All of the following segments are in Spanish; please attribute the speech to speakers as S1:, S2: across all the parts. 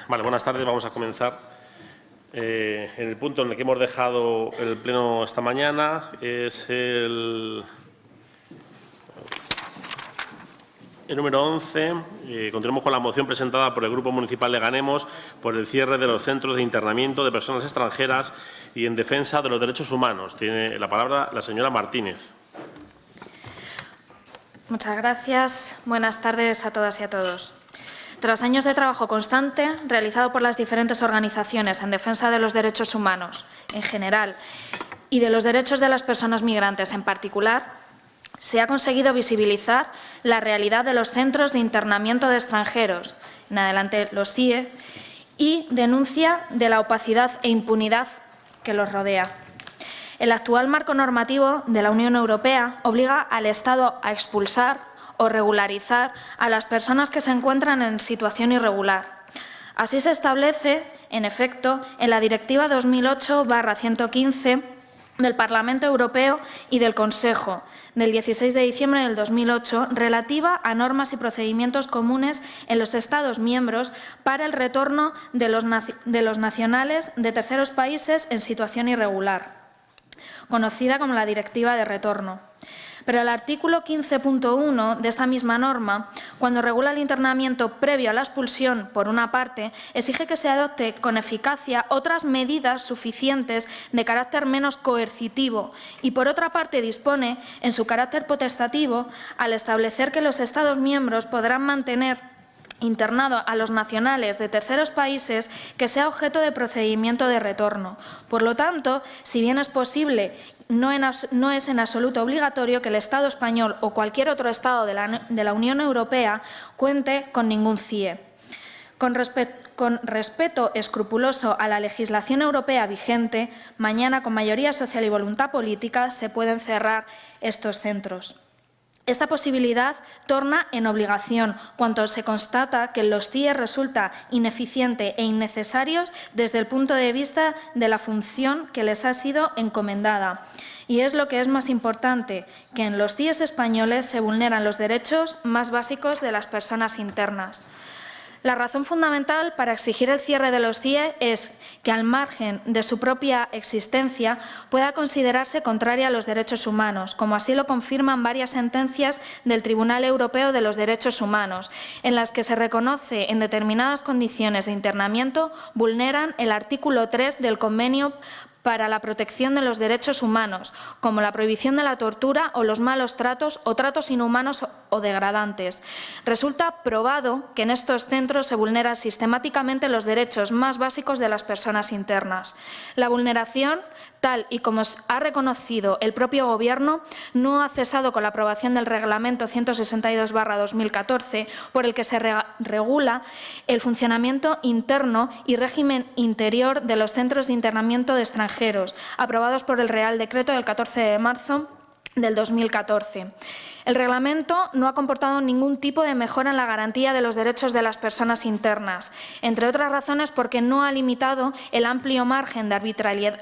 S1: Vale, buenas tardes. Vamos a comenzar. En el punto en el que hemos dejado el pleno esta mañana es el número 11. Continuamos con la moción presentada por el Grupo Municipal de Ganemos por el cierre de los centros de internamiento de personas extranjeras y en defensa de los derechos humanos. Tiene la palabra la señora Martínez.
S2: Muchas gracias. Buenas tardes a todas y a todos. Tras años de trabajo constante realizado por las diferentes organizaciones en defensa de los derechos humanos en general y de los derechos de las personas migrantes en particular, se ha conseguido visibilizar la realidad de los centros de internamiento de extranjeros, en adelante los CIE, y denuncia de la opacidad e impunidad que los rodea. El actual marco normativo de la Unión Europea obliga al Estado a expulsar o regularizar a las personas que se encuentran en situación irregular. Así se establece, en efecto, en la Directiva 2008/115 del Parlamento Europeo y del Consejo del 16 de diciembre del 2008 relativa a normas y procedimientos comunes en los Estados miembros para el retorno de los nacionales de terceros países en situación irregular, conocida como la Directiva de Retorno. Pero el artículo 15.1 de esta misma norma, cuando regula el internamiento previo a la expulsión, por una parte, exige que se adopte con eficacia otras medidas suficientes de carácter menos coercitivo y, por otra parte, dispone, en su carácter potestativo, al establecer que los Estados miembros podrán mantener internado a los nacionales de terceros países que sea objeto de procedimiento de retorno. Por lo tanto, si bien es posible, no es en absoluto obligatorio que el Estado español o cualquier otro Estado de la Unión Europea cuente con ningún CIE. Con respeto escrupuloso a la legislación europea vigente, mañana, con mayoría social y voluntad política, se pueden cerrar estos centros. Esta posibilidad torna en obligación cuando se constata que los CIE resulta ineficiente e innecesarios desde el punto de vista de la función que les ha sido encomendada. Y es lo que es más importante, que en los CIE españoles se vulneran los derechos más básicos de las personas internas. La razón fundamental para exigir el cierre de los CIE es que, al margen de su propia existencia, pueda considerarse contraria a los derechos humanos, como así lo confirman varias sentencias del Tribunal Europeo de los Derechos Humanos, en las que se reconoce en determinadas condiciones de internamiento vulneran el artículo 3 del Convenio para la protección de los derechos humanos, como la prohibición de la tortura o los malos tratos o tratos inhumanos o degradantes. Resulta probado que en estos centros se vulneran sistemáticamente los derechos más básicos de las personas internas. La vulneración, tal y como ha reconocido el propio Gobierno, no ha cesado con la aprobación del Reglamento 162/2014, por el que se regula el funcionamiento interno y régimen interior de los centros de internamiento de extranjeros, aprobados por el Real Decreto del 14 de marzo del 2014. El reglamento no ha comportado ningún tipo de mejora en la garantía de los derechos de las personas internas, entre otras razones porque no ha limitado el amplio margen de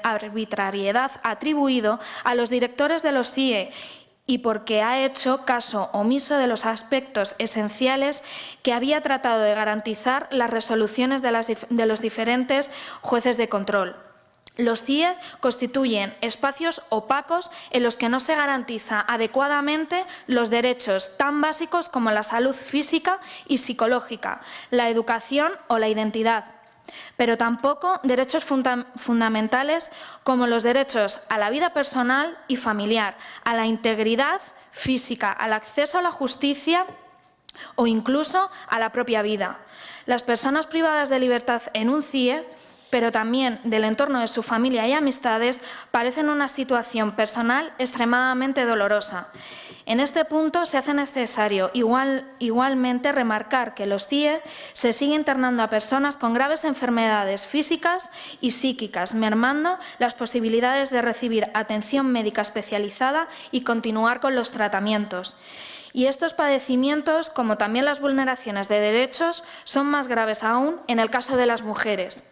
S2: arbitrariedad atribuido a los directores de los CIE y porque ha hecho caso omiso de los aspectos esenciales que había tratado de garantizar las resoluciones de los diferentes jueces de control. Los CIE constituyen espacios opacos en los que no se garantiza adecuadamente los derechos tan básicos como la salud física y psicológica, la educación o la identidad, pero tampoco derechos fundamentales como los derechos a la vida personal y familiar, a la integridad física, al acceso a la justicia o incluso a la propia vida. Las personas privadas de libertad en un CIE, pero también del entorno de su familia y amistades, parecen una situación personal extremadamente dolorosa. En este punto se hace necesario igualmente remarcar que los CIE se siguen internando a personas con graves enfermedades físicas y psíquicas, mermando las posibilidades de recibir atención médica especializada y continuar con los tratamientos. Y estos padecimientos, como también las vulneraciones de derechos, son más graves aún en el caso de las mujeres.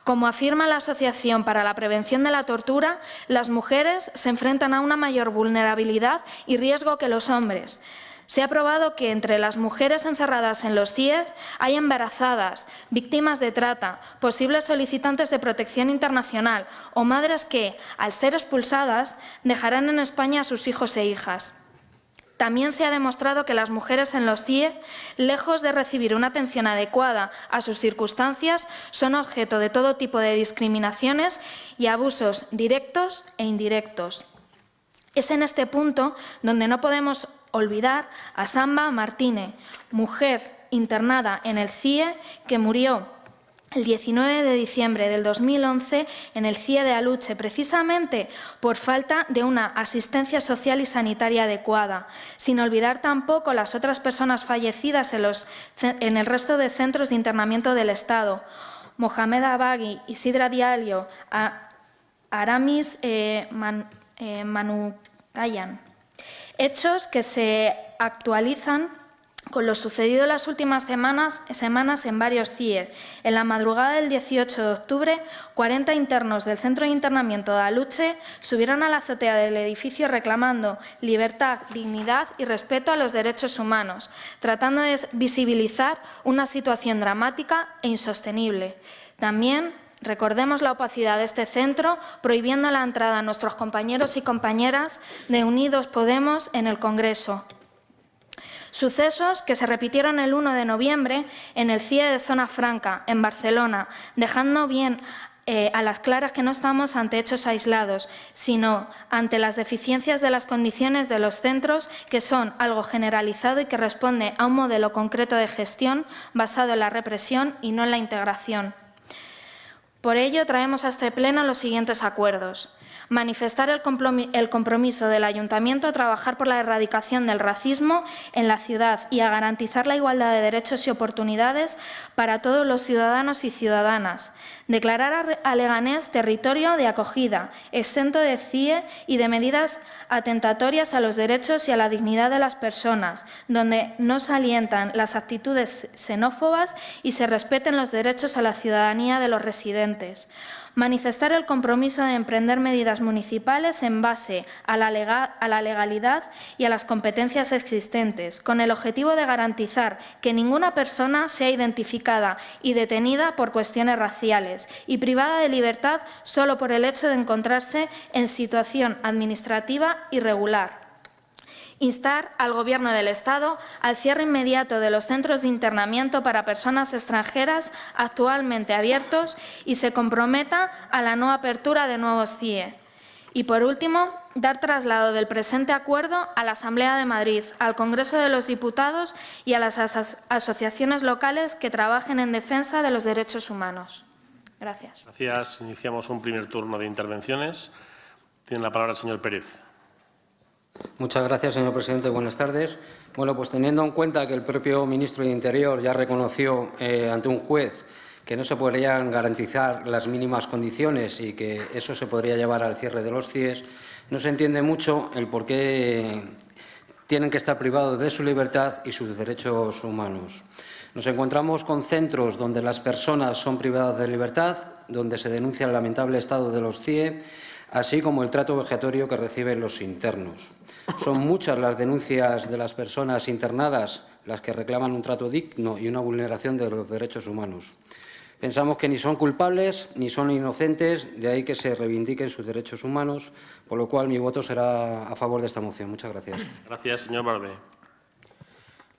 S2: Como afirma la Asociación para la Prevención de la Tortura, las mujeres se enfrentan a una mayor vulnerabilidad y riesgo que los hombres. Se ha probado que entre las mujeres encerradas en los CIE hay embarazadas, víctimas de trata, posibles solicitantes de protección internacional o madres que, al ser expulsadas, dejarán en España a sus hijos e hijas. También se ha demostrado que las mujeres en los CIE, lejos de recibir una atención adecuada a sus circunstancias, son objeto de todo tipo de discriminaciones y abusos directos e indirectos. Es en este punto donde no podemos olvidar a Samba Martínez, mujer internada en el CIE que murió el 19 de diciembre del 2011 en el CIE de Aluche, precisamente por falta de una asistencia social y sanitaria adecuada, sin olvidar tampoco las otras personas fallecidas en el resto de centros de internamiento del Estado: Mohamed Abagui, Isidra Diallo, Aramis Manukayan. Hechos que se actualizan con lo sucedido en las últimas semanas en varios CIE. En la madrugada del 18 de octubre, 40 internos del Centro de Internamiento de Aluche subieron a la azotea del edificio reclamando libertad, dignidad y respeto a los derechos humanos, tratando de visibilizar una situación dramática e insostenible. También recordemos la opacidad de este centro, prohibiendo la entrada a nuestros compañeros y compañeras de Unidos Podemos en el Congreso. Sucesos que se repitieron el 1 de noviembre en el CIE de Zona Franca, en Barcelona, dejando bien a las claras que no estamos ante hechos aislados, sino ante las deficiencias de las condiciones de los centros, que son algo generalizado y que responde a un modelo concreto de gestión basado en la represión y no en la integración. Por ello, traemos a este Pleno los siguientes acuerdos. Manifestar el compromiso del Ayuntamiento a trabajar por la erradicación del racismo en la ciudad y a garantizar la igualdad de derechos y oportunidades para todos los ciudadanos y ciudadanas. Declarar a Leganés territorio de acogida, exento de CIE y de medidas atentatorias a los derechos y a la dignidad de las personas, donde no se alientan las actitudes xenófobas y se respeten los derechos a la ciudadanía de los residentes. Manifestar el compromiso de emprender medidas municipales en base a la legalidad y a las competencias existentes, con el objetivo de garantizar que ninguna persona sea identificada y detenida por cuestiones raciales y privada de libertad solo por el hecho de encontrarse en situación administrativa irregular. Instar al Gobierno del Estado al cierre inmediato de los centros de internamiento para personas extranjeras actualmente abiertos y se comprometa a la no apertura de nuevos CIE. Y, por último, dar traslado del presente acuerdo a la Asamblea de Madrid, al Congreso de los Diputados y a las asociaciones locales que trabajen en defensa de los derechos humanos. Gracias.
S1: Gracias. Iniciamos un primer turno de intervenciones. Tiene la palabra el señor Pérez.
S3: Muchas gracias, señor presidente. Buenas tardes. Bueno, pues teniendo en cuenta que el propio ministro de Interior ya reconoció ante un juez que no se podrían garantizar las mínimas condiciones y que eso se podría llevar al cierre de los CIE, no se entiende mucho el por qué tienen que estar privados de su libertad y sus derechos humanos. Nos encontramos con centros donde las personas son privadas de libertad, donde se denuncia el lamentable estado de los CIE, así como el trato vejatorio que reciben los internos. Son muchas las denuncias de las personas internadas las que reclaman un trato digno y una vulneración de los derechos humanos. Pensamos que ni son culpables ni son inocentes, de ahí que se reivindiquen sus derechos humanos, por lo cual mi voto será a favor de esta moción. Muchas gracias.
S1: Gracias, señor Barbé.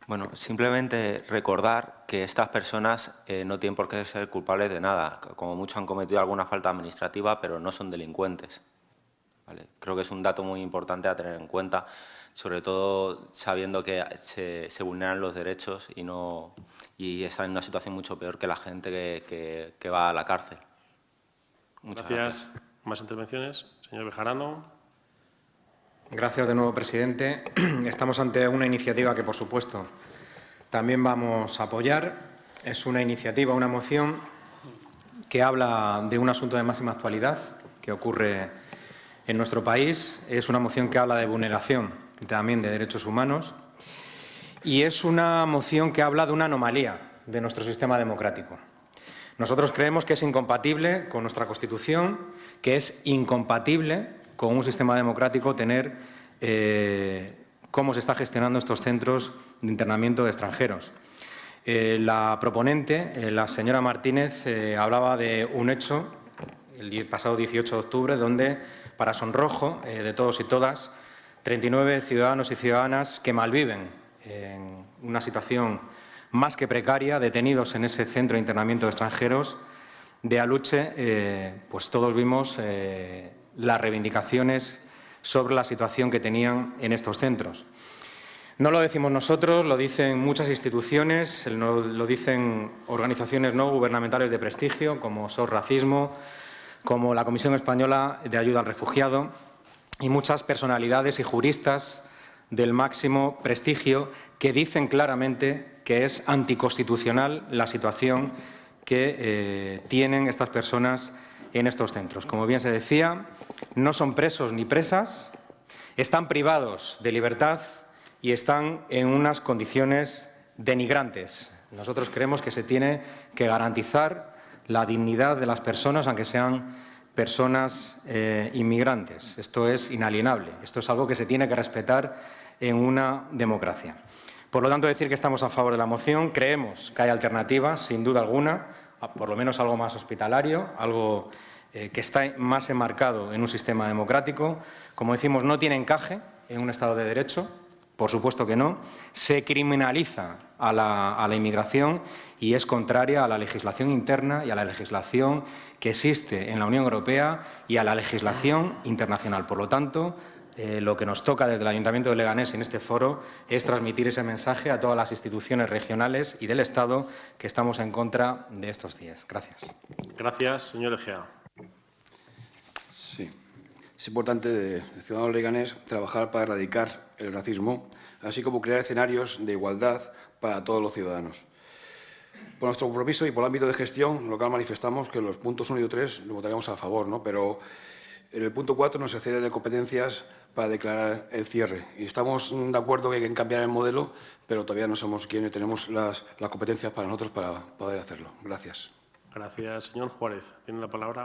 S4: Bueno, simplemente recordar que estas personas no tienen por qué ser culpables de nada. Como mucho han cometido alguna falta administrativa, pero no son delincuentes. ¿Vale? Creo que es un dato muy importante a tener en cuenta, sobre todo sabiendo que se vulneran los derechos y están en una situación mucho peor que la gente que va a la cárcel. Muchas gracias.
S1: ¿Más intervenciones? Señor Bejarano.
S5: Gracias de nuevo, presidente. Estamos ante una iniciativa que, por supuesto, también vamos a apoyar. Es una iniciativa, una moción que habla de un asunto de máxima actualidad que ocurre en nuestro país. Es una moción que habla de vulneración también de derechos humanos y es una moción que habla de una anomalía de nuestro sistema democrático. Nosotros creemos que es incompatible con nuestra Constitución, que es incompatible con un sistema democrático tener cómo se está gestionando estos centros de internamiento de extranjeros. La proponente, la señora Martínez, hablaba de un hecho, el pasado 18 de octubre, donde, para sonrojo de todos y todas, 39 ciudadanos y ciudadanas que malviven en una situación más que precaria, detenidos en ese centro de internamiento de extranjeros de Aluche, pues todos vimos las reivindicaciones sobre la situación que tenían en estos centros. No lo decimos nosotros, lo dicen muchas instituciones, lo dicen organizaciones no gubernamentales de prestigio, como SOS Racismo, como la Comisión Española de Ayuda al Refugiado, y muchas personalidades y juristas del máximo prestigio que dicen claramente que es anticonstitucional la situación que tienen estas personas en estos centros. Como bien se decía, no son presos ni presas, están privados de libertad y están en unas condiciones denigrantes. Nosotros creemos que se tiene que garantizar la dignidad de las personas, aunque sean personas inmigrantes. Esto es inalienable. Esto es algo que se tiene que respetar en una democracia. Por lo tanto, decir que estamos a favor de la moción. Creemos que hay alternativas, sin duda alguna, por lo menos algo más hospitalario, algo que está más enmarcado en un sistema democrático. Como decimos, no tiene encaje en un Estado de Derecho. Por supuesto que no. Se criminaliza a la inmigración y es contraria a la legislación interna y a la legislación que existe en la Unión Europea y a la legislación internacional. Por lo tanto, lo que nos toca desde el Ayuntamiento de Leganés en este foro es transmitir ese mensaje a todas las instituciones regionales y del Estado que estamos en contra de estos CIEs. Gracias.
S1: Gracias, señor Egea.
S6: Sí. Es importante, de Ciudadanos Leganés, trabajar para erradicar el racismo, así como crear escenarios de igualdad para todos los ciudadanos. Por nuestro compromiso y por el ámbito de gestión local manifestamos que los puntos 1 y 3 lo votaremos a favor, ¿no? Pero en el punto 4 nos excede de competencias para declarar el cierre. Y estamos de acuerdo que hay que cambiar el modelo, pero todavía no somos quienes tenemos las competencias para nosotros para poder hacerlo. Gracias.
S1: Gracias, señor Juárez. Tiene la palabra.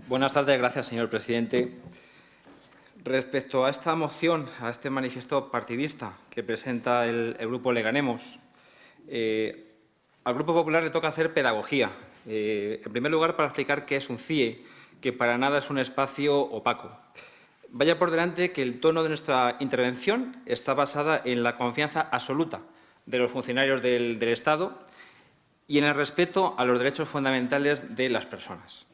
S7: Buenas tardes, gracias, señor presidente. Respecto a esta moción, a este manifiesto partidista que presenta el Grupo Leganemos, al Grupo Popular le toca hacer pedagogía. En primer lugar, para explicar qué es un CIE, que para nada es un espacio opaco. Vaya por delante que el tono de nuestra intervención está basada en la confianza absoluta de los funcionarios del Estado y en el respeto a los derechos fundamentales de las personas.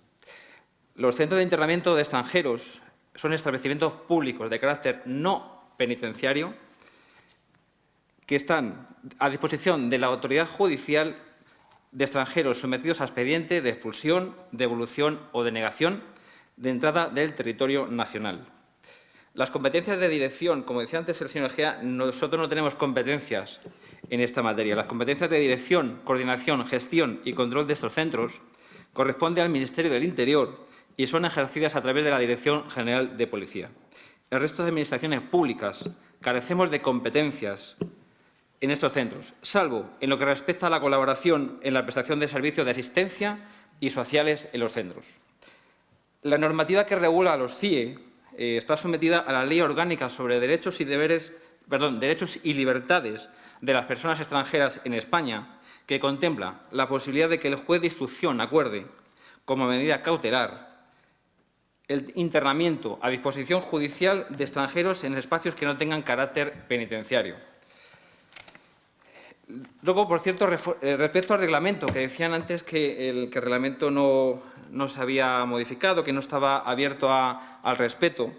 S7: Los centros de internamiento de extranjeros son establecimientos públicos de carácter no penitenciario que están a disposición de la autoridad judicial de extranjeros sometidos a expediente de expulsión, devolución o denegación de entrada del territorio nacional. Las competencias de dirección, como decía antes el señor Egea, nosotros no tenemos competencias en esta materia. Las competencias de dirección, coordinación, gestión y control de estos centros corresponden al Ministerio del Interior y son ejercidas a través de la Dirección General de Policía. El resto de administraciones públicas carecemos de competencias en estos centros, salvo en lo que respecta a la colaboración en la prestación de servicios de asistencia y sociales en los centros. La normativa que regula a los CIE está sometida a la Ley Orgánica sobre derechos y libertades de las personas extranjeras en España, que contempla la posibilidad de que el juez de instrucción acuerde, como medida cautelar, el internamiento a disposición judicial de extranjeros en espacios que no tengan carácter penitenciario. Luego, por cierto, respecto al reglamento, que decían antes que el reglamento no se había modificado, que no estaba abierto al respeto.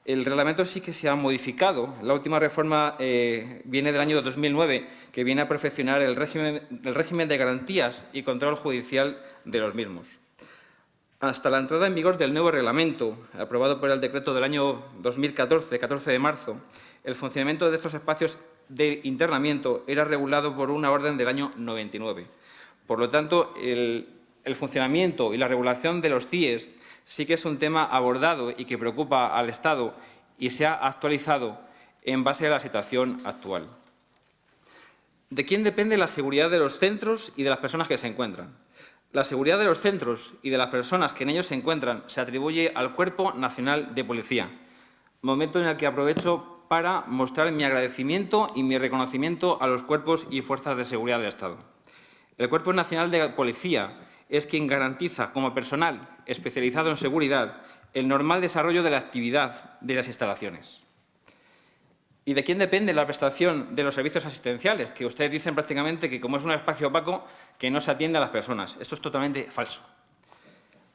S7: El reglamento sí que se ha modificado. La última reforma viene del año 2009, que viene a perfeccionar el régimen de garantías y control judicial de los mismos. Hasta la entrada en vigor del nuevo reglamento, aprobado por el decreto del año 2014, 14 de marzo, el funcionamiento de estos espacios de internamiento era regulado por una orden del año 99. Por lo tanto, el funcionamiento y la regulación de los CIEs sí que es un tema abordado y que preocupa al Estado y se ha actualizado en base a la situación actual. ¿De quién depende la seguridad de los centros y de las personas que se encuentran? La seguridad de los centros y de las personas que en ellos se encuentran se atribuye al Cuerpo Nacional de Policía, momento en el que aprovecho para mostrar mi agradecimiento y mi reconocimiento a los cuerpos y fuerzas de seguridad del Estado. El Cuerpo Nacional de Policía es quien garantiza, como personal especializado en seguridad, el normal desarrollo de la actividad de las instalaciones. ¿Y de quién depende la prestación de los servicios asistenciales? Que ustedes dicen prácticamente que, como es un espacio opaco, que no se atiende a las personas. Esto es totalmente falso.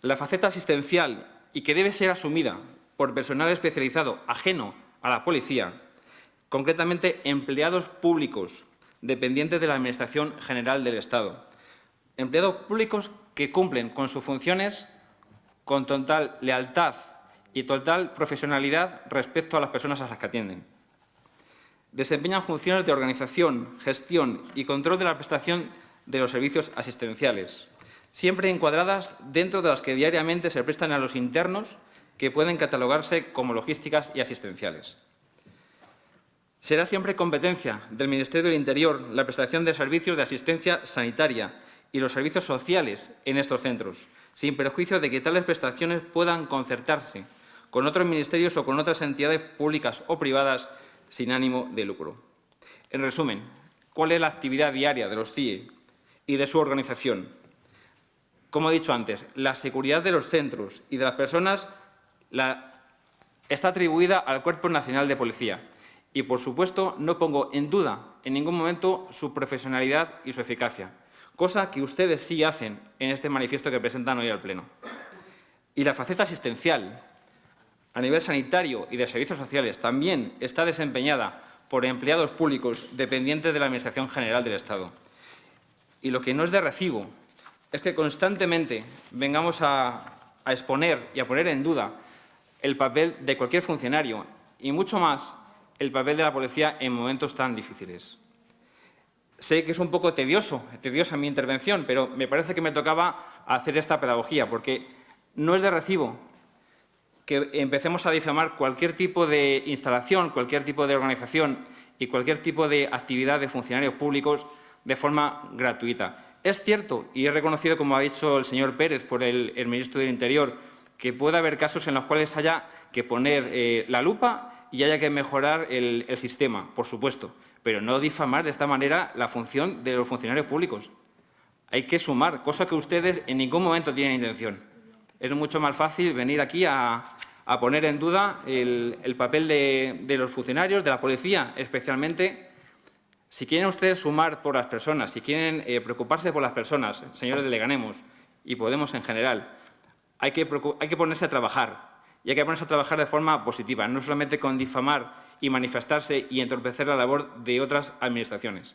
S7: La faceta asistencial, y que debe ser asumida por personal especializado ajeno a la policía, concretamente empleados públicos dependientes de la Administración General del Estado. Empleados públicos que cumplen con sus funciones con total lealtad y total profesionalidad respecto a las personas a las que atienden. Desempeñan funciones de organización, gestión y control de la prestación de los servicios asistenciales, siempre encuadradas dentro de las que diariamente se prestan a los internos, que pueden catalogarse como logísticas y asistenciales. Será siempre competencia del Ministerio del Interior la prestación de servicios de asistencia sanitaria y los servicios sociales en estos centros, sin perjuicio de que tales prestaciones puedan concertarse con otros ministerios o con otras entidades públicas o privadas sin ánimo de lucro. En resumen, ¿cuál es la actividad diaria de los CIE y de su organización? Como he dicho antes, la seguridad de los centros y de las personas está atribuida al Cuerpo Nacional de Policía y, por supuesto, no pongo en duda en ningún momento su profesionalidad y su eficacia, cosa que ustedes sí hacen en este manifiesto que presentan hoy al Pleno. Y la faceta asistencial, a nivel sanitario y de servicios sociales, también está desempeñada por empleados públicos dependientes de la Administración General del Estado. Y lo que no es de recibo es que constantemente vengamos a exponer y a poner en duda el papel de cualquier funcionario y, mucho más, el papel de la policía en momentos tan difíciles. Sé que es un poco tediosa mi intervención, pero me parece que me tocaba hacer esta pedagogía, porque no es de recibo que empecemos a difamar cualquier tipo de instalación, cualquier tipo de organización y cualquier tipo de actividad de funcionarios públicos de forma gratuita. Es cierto, y he reconocido, como ha dicho el señor Pérez por el ministro del Interior, que puede haber casos en los cuales haya que poner la lupa y haya que mejorar el sistema, por supuesto, pero no difamar de esta manera la función de los funcionarios públicos. Hay que sumar, cosa que ustedes en ningún momento tienen intención. Es mucho más fácil venir aquí a poner en duda el papel de los funcionarios, de la policía especialmente. Si quieren ustedes sumar por las personas, si quieren preocuparse por las personas, señores de Leganemos y Podemos en general, hay que ponerse a trabajar, y hay que ponerse a trabajar de forma positiva, no solamente con difamar y manifestarse y entorpecer la labor de otras administraciones.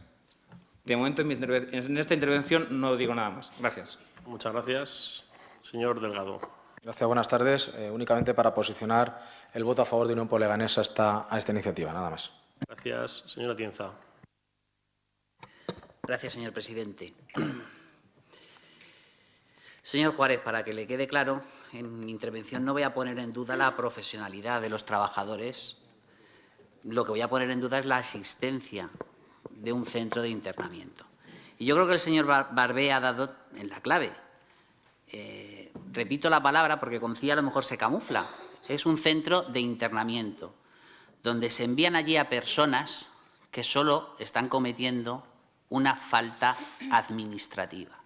S7: De momento, en esta intervención no digo nada más. Gracias.
S1: Muchas gracias. Señor Delgado.
S8: Gracias, buenas tardes. Únicamente para posicionar el voto a favor de Unión por Leganés a esta iniciativa, nada más.
S1: Gracias. Señora Tienza.
S9: Gracias, señor presidente. Señor Juárez, para que le quede claro, en mi intervención no voy a poner en duda la profesionalidad de los trabajadores. Lo que voy a poner en duda es la asistencia de un centro de internamiento. Y yo creo que el señor Barbé ha dado en la clave. Repito la palabra porque con CIA a lo mejor se camufla. Es un centro de internamiento, donde se envían allí a personas que solo están cometiendo una falta administrativa.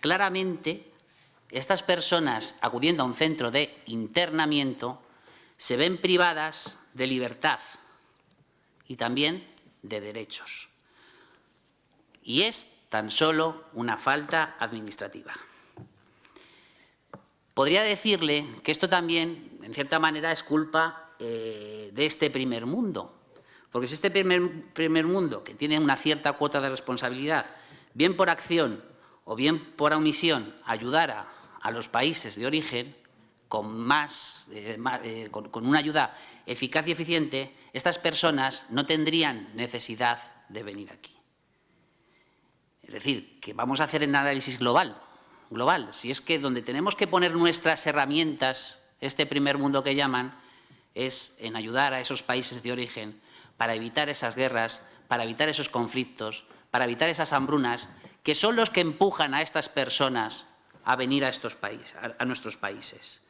S9: Claramente, estas personas, acudiendo a un centro de internamiento, se ven privadas de libertad y también de derechos. Y es tan solo una falta administrativa. Podría decirle que esto también, en cierta manera, es culpa de este primer mundo. Porque si este primer mundo, que tiene una cierta cuota de responsabilidad, bien por acción o bien por omisión, ayudara a los países de origen con una ayuda eficaz y eficiente, estas personas no tendrían necesidad de venir aquí. Es decir, que vamos a hacer un análisis global. Si es que donde tenemos que poner nuestras herramientas, este primer mundo que llaman, es en ayudar a esos países de origen para evitar esas guerras, para evitar esos conflictos, para evitar esas hambrunas, que son los que empujan a estas personas a venir a estos países, a nuestros países.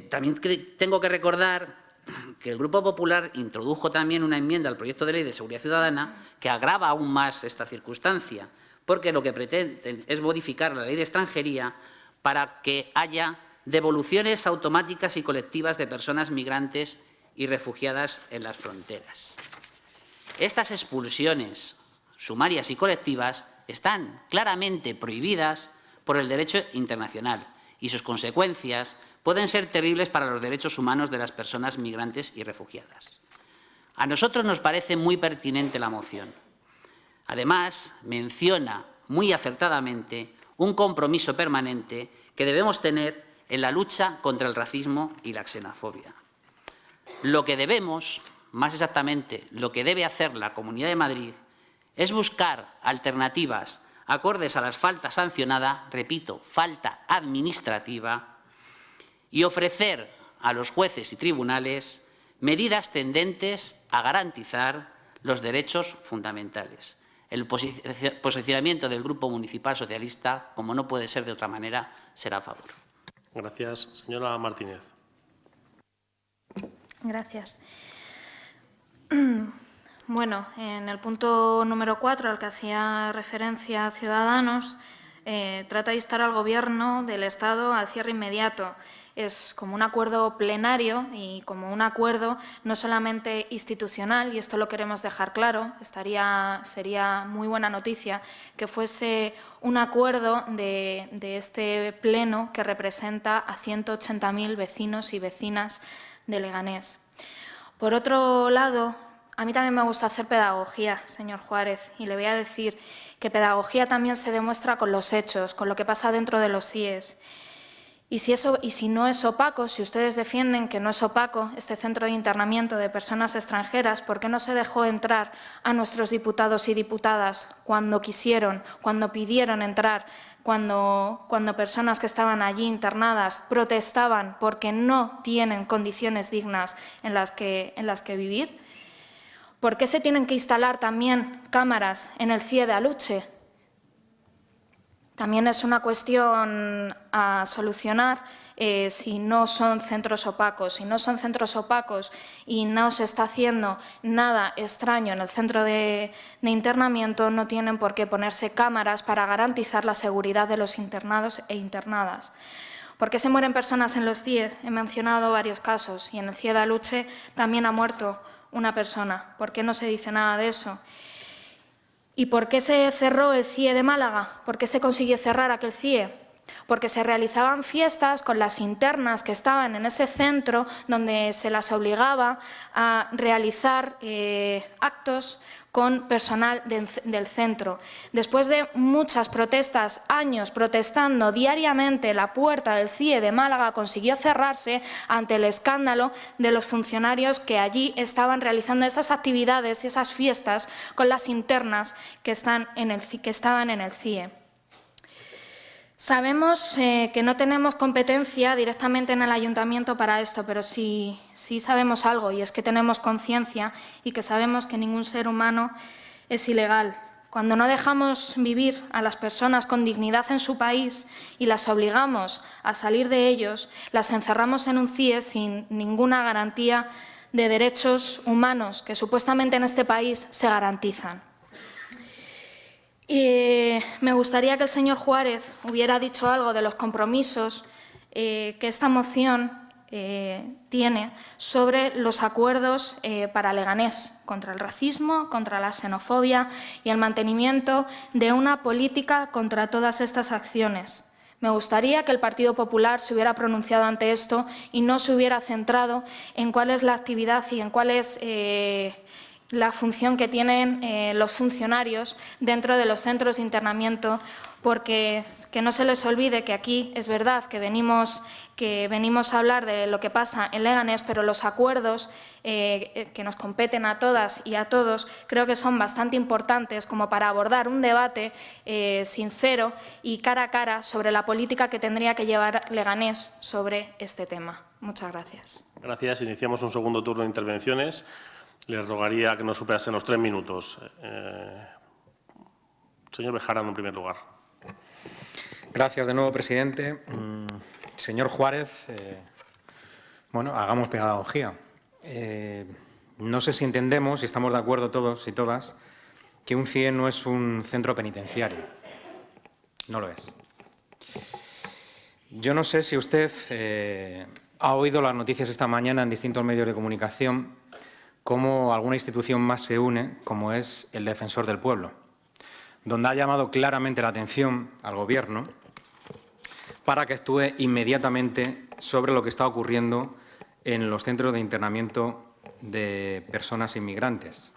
S9: También tengo que recordar que el Grupo Popular introdujo también una enmienda al proyecto de ley de seguridad ciudadana que agrava aún más esta circunstancia, porque lo que pretende es modificar la ley de extranjería para que haya devoluciones automáticas y colectivas de personas migrantes y refugiadas en las fronteras. Estas expulsiones sumarias y colectivas están claramente prohibidas por el derecho internacional y sus consecuencias pueden ser terribles para los derechos humanos de las personas migrantes y refugiadas. A nosotros nos parece muy pertinente la moción. Además, menciona muy acertadamente un compromiso permanente que debemos tener en la lucha contra el racismo y la xenofobia. Lo que debemos, más exactamente, lo que debe hacer la Comunidad de Madrid es buscar alternativas acordes a las faltas sancionadas, repito, falta administrativa, y ofrecer a los jueces y tribunales medidas tendentes a garantizar los derechos fundamentales. El posicionamiento del Grupo Municipal Socialista, como no puede ser de otra manera, será a favor.
S1: Gracias. Señora Martínez.
S2: Gracias. Bueno, en el punto número 4, al que hacía referencia Ciudadanos, trata de instar al Gobierno del Estado al cierre inmediato. Es como un acuerdo plenario y como un acuerdo no solamente institucional, y esto lo queremos dejar claro, sería muy buena noticia que fuese un acuerdo de este pleno que representa a 180.000 vecinos y vecinas de Leganés. Por otro lado, a mí también me gusta hacer pedagogía, señor Juárez, y le voy a decir que pedagogía también se demuestra con los hechos, con lo que pasa dentro de los CIEs. Y si no es opaco, si ustedes defienden que no es opaco este centro de internamiento de personas extranjeras, ¿por qué no se dejó entrar a nuestros diputados y diputadas cuando quisieron, cuando pidieron entrar, cuando personas que estaban allí internadas protestaban porque no tienen condiciones dignas en las que vivir? ¿Por qué se tienen que instalar también cámaras en el CIE de Aluche? También es una cuestión a solucionar si no son centros opacos. Si no son centros opacos y no se está haciendo nada extraño en el centro de internamiento, no tienen por qué ponerse cámaras para garantizar la seguridad de los internados e internadas. ¿Por qué se mueren personas en los CIE? He mencionado varios casos y en el CIE de Aluche también ha muerto una persona. ¿Por qué no se dice nada de eso? ¿Y por qué se cerró el CIE de Málaga? ¿Por qué se consiguió cerrar aquel CIE? Porque se realizaban fiestas con las internas que estaban en ese centro donde se las obligaba a realizar actos con personal del centro. Después de muchas protestas, años protestando diariamente, la puerta del CIE de Málaga consiguió cerrarse ante el escándalo de los funcionarios que allí estaban realizando esas actividades y esas fiestas con las internas que estaban en el CIE. Sabemos que no tenemos competencia directamente en el ayuntamiento para esto, pero sí sabemos algo, y es que tenemos conciencia y que sabemos que ningún ser humano es ilegal. Cuando no dejamos vivir a las personas con dignidad en su país y las obligamos a salir de ellos, las encerramos en un CIE sin ninguna garantía de derechos humanos que supuestamente en este país se garantizan. Y me gustaría que el señor Juárez hubiera dicho algo de los compromisos que esta moción tiene sobre los acuerdos para Leganés contra el racismo, contra la xenofobia y el mantenimiento de una política contra todas estas acciones. Me gustaría que el Partido Popular se hubiera pronunciado ante esto y no se hubiera centrado en cuál es la actividad y en cuál es la función que tienen los funcionarios dentro de los centros de internamiento, porque que no se les olvide que aquí es verdad que venimos a hablar de lo que pasa en Leganés, pero los acuerdos que nos competen a todas y a todos creo que son bastante importantes como para abordar un debate sincero y cara a cara sobre la política que tendría que llevar Leganés sobre este tema. Muchas gracias.
S1: Gracias. Iniciamos un segundo turno de intervenciones. Les rogaría que no superasen los 3 minutos. Señor Bejarano, en primer lugar.
S5: Gracias de nuevo, presidente. Señor Juárez, bueno, hagamos pedagogía. no sé si entendemos, si estamos de acuerdo todos y todas, que un CIE no es un centro penitenciario. No lo es. Yo no sé si usted ha oído las noticias esta mañana en distintos medios de comunicación cómo alguna institución más se une, como es el Defensor del Pueblo, donde ha llamado claramente la atención al Gobierno para que actúe inmediatamente sobre lo que está ocurriendo en los centros de internamiento de personas inmigrantes.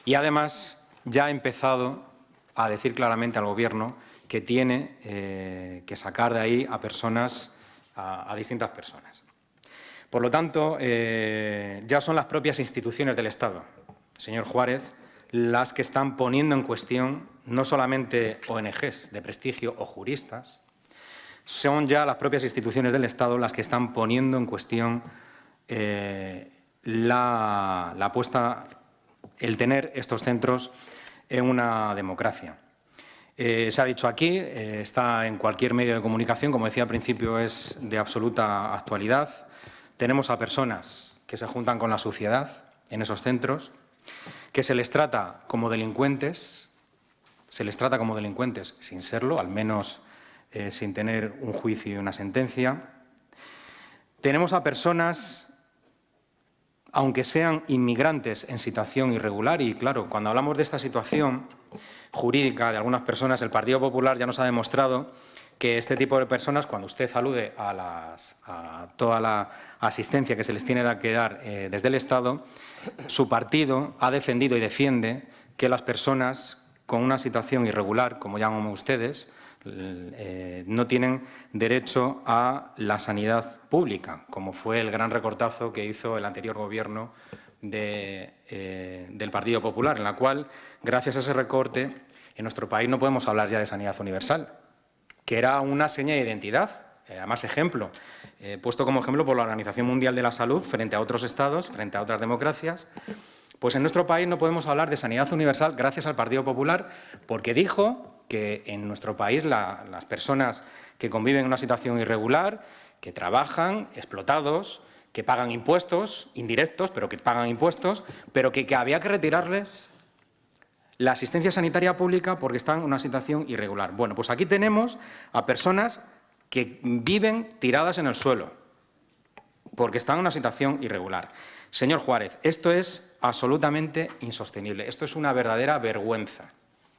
S5: Y además ya ha empezado a decir claramente al Gobierno que tiene que sacar de ahí a personas, a distintas personas. Por lo tanto, ya son las propias instituciones del Estado, señor Juárez, las que están poniendo en cuestión no solamente ONGs de prestigio o juristas, son ya las propias instituciones del Estado las que están poniendo en cuestión la puesta, el tener estos centros en una democracia. Se ha dicho aquí, está en cualquier medio de comunicación, como decía al principio, es de absoluta actualidad. Tenemos a personas que se juntan con la suciedad en esos centros, que se les trata como delincuentes, sin serlo, al menos sin tener un juicio y una sentencia. Tenemos a personas, aunque sean inmigrantes en situación irregular, y claro, cuando hablamos de esta situación jurídica de algunas personas, el Partido Popular ya nos ha demostrado que este tipo de personas, cuando usted alude a toda la asistencia que se les tiene que dar desde el Estado, su partido ha defendido y defiende que las personas con una situación irregular, como llaman ustedes, no tienen derecho a la sanidad pública, como fue el gran recortazo que hizo el anterior Gobierno del Partido Popular, en la cual, gracias a ese recorte, en nuestro país no podemos hablar ya de sanidad universal, que era una seña de identidad, además ejemplo, puesto como ejemplo por la Organización Mundial de la Salud frente a otros estados, frente a otras democracias. Pues en nuestro país no podemos hablar de sanidad universal gracias al Partido Popular, porque dijo que en nuestro país las personas que conviven en una situación irregular, que trabajan explotados, que pagan impuestos indirectos, pero que pagan impuestos, pero que había que retirarles la asistencia sanitaria pública porque están en una situación irregular. Bueno, pues aquí tenemos a personas que viven tiradas en el suelo porque están en una situación irregular. Señor Juárez, esto es absolutamente insostenible. Esto es una verdadera vergüenza.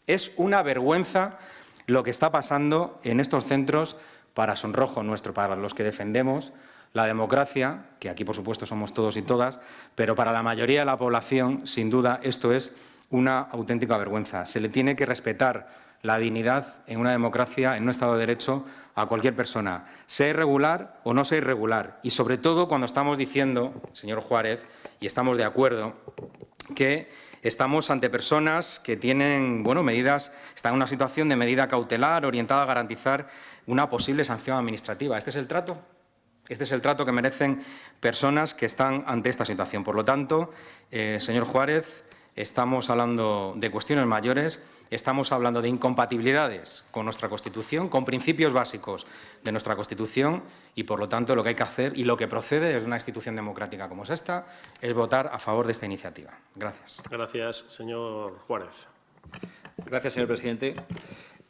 S5: Es una vergüenza lo que está pasando en estos centros para sonrojo nuestro, para los que defendemos la democracia, que aquí, por supuesto, somos todos y todas, pero para la mayoría de la población, sin duda, esto es una auténtica vergüenza. Se le tiene que respetar la dignidad en una democracia, en un Estado de Derecho, a cualquier persona, sea irregular o no sea irregular. Y, sobre todo, cuando estamos diciendo, señor Juárez, y estamos de acuerdo, que estamos ante personas que tienen, medidas, están en una situación de medida cautelar orientada a garantizar una posible sanción administrativa. ¿Este es el trato? Este es el trato que merecen personas que están ante esta situación. Por lo tanto, señor Juárez, estamos hablando de cuestiones mayores, estamos hablando de incompatibilidades con nuestra Constitución, con principios básicos de nuestra Constitución y, por lo tanto, lo que hay que hacer y lo que procede desde una institución democrática como es esta es votar a favor de esta iniciativa. Gracias.
S1: Gracias, señor Juárez.
S7: Gracias, señor presidente.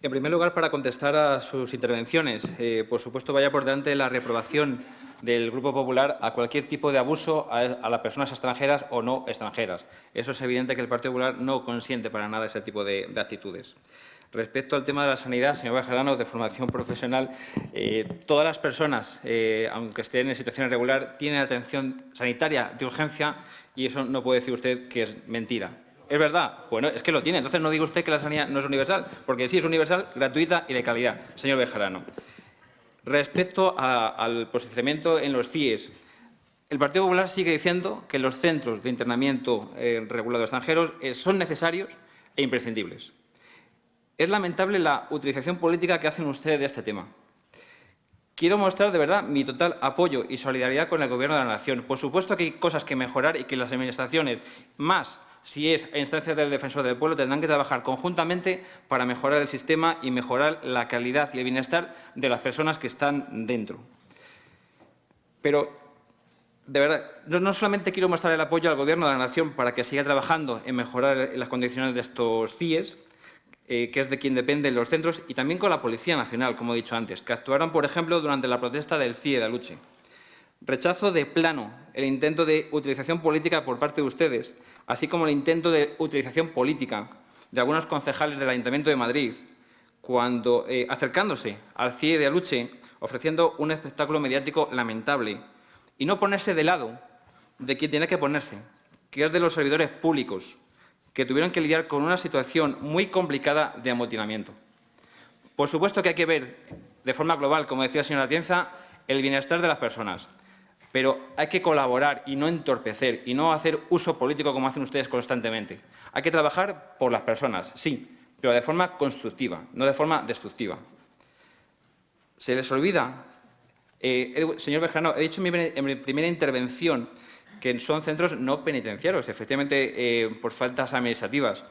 S7: En primer lugar, para contestar a sus intervenciones, por supuesto, vaya por delante la reprobación del Grupo Popular a cualquier tipo de abuso a las personas extranjeras o no extranjeras. Eso es evidente que el Partido Popular no consiente para nada ese tipo de actitudes. Respecto al tema de la sanidad, señor Bejarano, de formación profesional, todas las personas, aunque estén en situación irregular, tienen atención sanitaria de urgencia y eso no puede decir usted que es mentira. ¿Es verdad? Bueno, es que lo tiene. Entonces no diga usted que la sanidad no es universal, porque sí es universal, gratuita y de calidad, señor Bejarano. Respecto al posicionamiento en los CIEs, el Partido Popular sigue diciendo que los centros de internamiento regulados extranjeros son necesarios e imprescindibles. Es lamentable la utilización política que hacen ustedes de este tema. Quiero mostrar de verdad mi total apoyo y solidaridad con el Gobierno de la Nación. Por supuesto que hay cosas que mejorar y que las administraciones, más si es a instancia del Defensor del Pueblo, tendrán que trabajar conjuntamente para mejorar el sistema y mejorar la calidad y el bienestar de las personas que están dentro. Pero de verdad, yo no solamente quiero mostrar el apoyo al Gobierno de la Nación para que siga trabajando en mejorar las condiciones de estos CIES, que es de quien dependen los centros, y también con la Policía Nacional, como he dicho antes, que actuaron, por ejemplo, durante la protesta del CIE de Aluche. Rechazo de plano el intento de utilización política por parte de ustedes, así como el intento de utilización política de algunos concejales del Ayuntamiento de Madrid, cuando acercándose al CIE de Aluche, ofreciendo un espectáculo mediático lamentable, y no ponerse de lado de quien tiene que ponerse, que es de los servidores públicos, que tuvieron que lidiar con una situación muy complicada de amotinamiento. Por supuesto que hay que ver de forma global, como decía el señor Atienza, el bienestar de las personas, pero hay que colaborar y no entorpecer y no hacer uso político como hacen ustedes constantemente. Hay que trabajar por las personas, sí, pero de forma constructiva, no de forma destructiva. Se les olvida, señor Bejarano, he dicho en mi primera intervención que son centros no penitenciarios, efectivamente por faltas administrativas,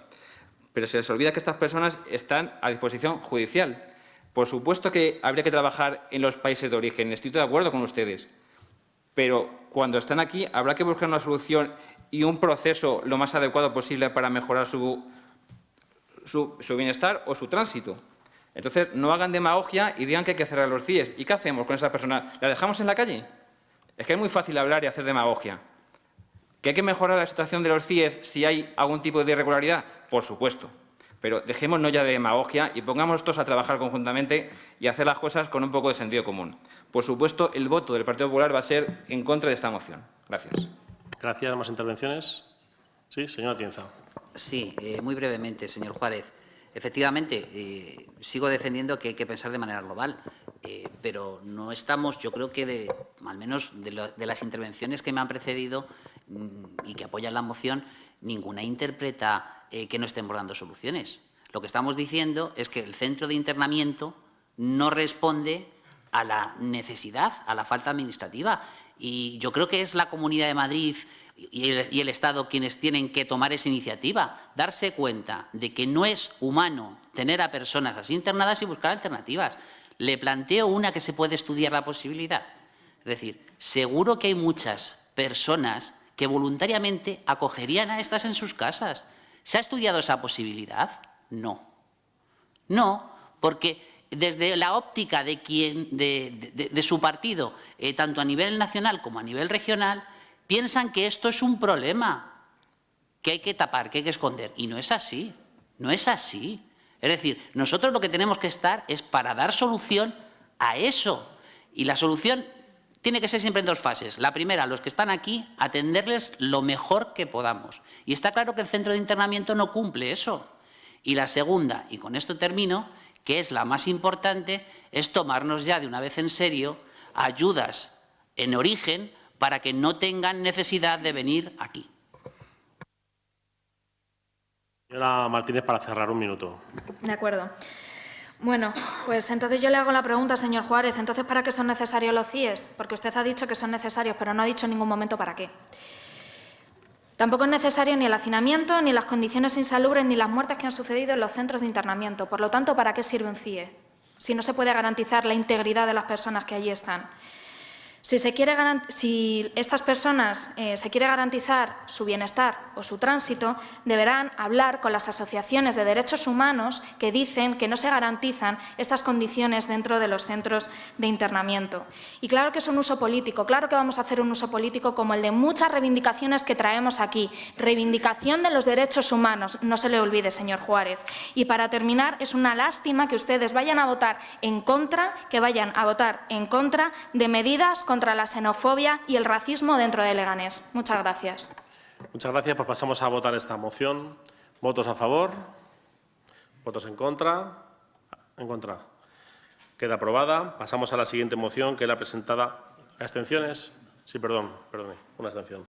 S7: pero se les olvida que estas personas están a disposición judicial. Por supuesto que habría que trabajar en los países de origen, estoy de acuerdo con ustedes, pero cuando están aquí habrá que buscar una solución y un proceso lo más adecuado posible para mejorar su bienestar o su tránsito. Entonces, no hagan demagogia y digan que hay que cerrar los CIES. ¿Y qué hacemos con esas personas? ¿Las dejamos en la calle? Es que es muy fácil hablar y hacer demagogia. ¿Que hay que mejorar la situación de los CIES si hay algún tipo de irregularidad? Por supuesto. Pero dejémonos ya de demagogia y pongámonos todos a trabajar conjuntamente y a hacer las cosas con un poco de sentido común. Por supuesto, el voto del Partido Popular va a ser en contra de esta moción. Gracias.
S1: Gracias. ¿Más intervenciones? Sí, señor Atienza.
S9: Sí, muy brevemente, señor Juárez. Efectivamente, sigo defendiendo que hay que pensar de manera global, pero no estamos, yo creo que al menos de las intervenciones que me han precedido y que apoyan la moción, ninguna interpreta que no estemos dando soluciones. Lo que estamos diciendo es que el centro de internamiento no responde a la necesidad, a la falta administrativa. Y yo creo que es la Comunidad de Madrid y el Estado quienes tienen que tomar esa iniciativa, darse cuenta de que no es humano tener a personas así internadas y buscar alternativas. Le planteo una que se puede estudiar la posibilidad. Es decir, seguro que hay muchas personas que voluntariamente acogerían a estas en sus casas. ¿Se ha estudiado esa posibilidad? No. No, porque desde la óptica de su partido, tanto a nivel nacional como a nivel regional, piensan que esto es un problema que hay que tapar, que hay que esconder. Y no es así, no es así. Es decir, nosotros lo que tenemos que estar es para dar solución a eso. Y la solución tiene que ser siempre en dos fases. La primera, los que están aquí, atenderles lo mejor que podamos. Y está claro que el centro de internamiento no cumple eso. Y la segunda, y con esto termino, que es la más importante, es tomarnos ya de una vez en serio ayudas en origen para que no tengan necesidad de venir aquí.
S1: Señora Martínez, para cerrar, un minuto.
S2: De acuerdo. Bueno, pues entonces yo le hago la pregunta, señor Juárez, ¿entonces para qué son necesarios los CIES? Porque usted ha dicho que son necesarios, pero no ha dicho en ningún momento para qué. Tampoco es necesario ni el hacinamiento, ni las condiciones insalubres, ni las muertes que han sucedido en los centros de internamiento. Por lo tanto, ¿para qué sirve un CIE? Si no se puede garantizar la integridad de las personas que allí están. Si estas personas se quiere garantizar su bienestar o su tránsito, deberán hablar con las asociaciones de derechos humanos que dicen que no se garantizan estas condiciones dentro de los centros de internamiento. Y claro que es un uso político, claro que vamos a hacer un uso político como el de muchas reivindicaciones que traemos aquí. Reivindicación de los derechos humanos, no se le olvide, señor Juárez. Y para terminar, es una lástima que ustedes vayan a votar en contra, de medidas contra la xenofobia y el racismo dentro de Leganés. Muchas gracias.
S1: Muchas gracias. Pues pasamos a votar esta moción. ¿Votos a favor? ¿Votos en contra? En contra. Queda aprobada. Pasamos a la siguiente moción, que es la presentada. ¿Abstenciones? Sí, perdón, una abstención.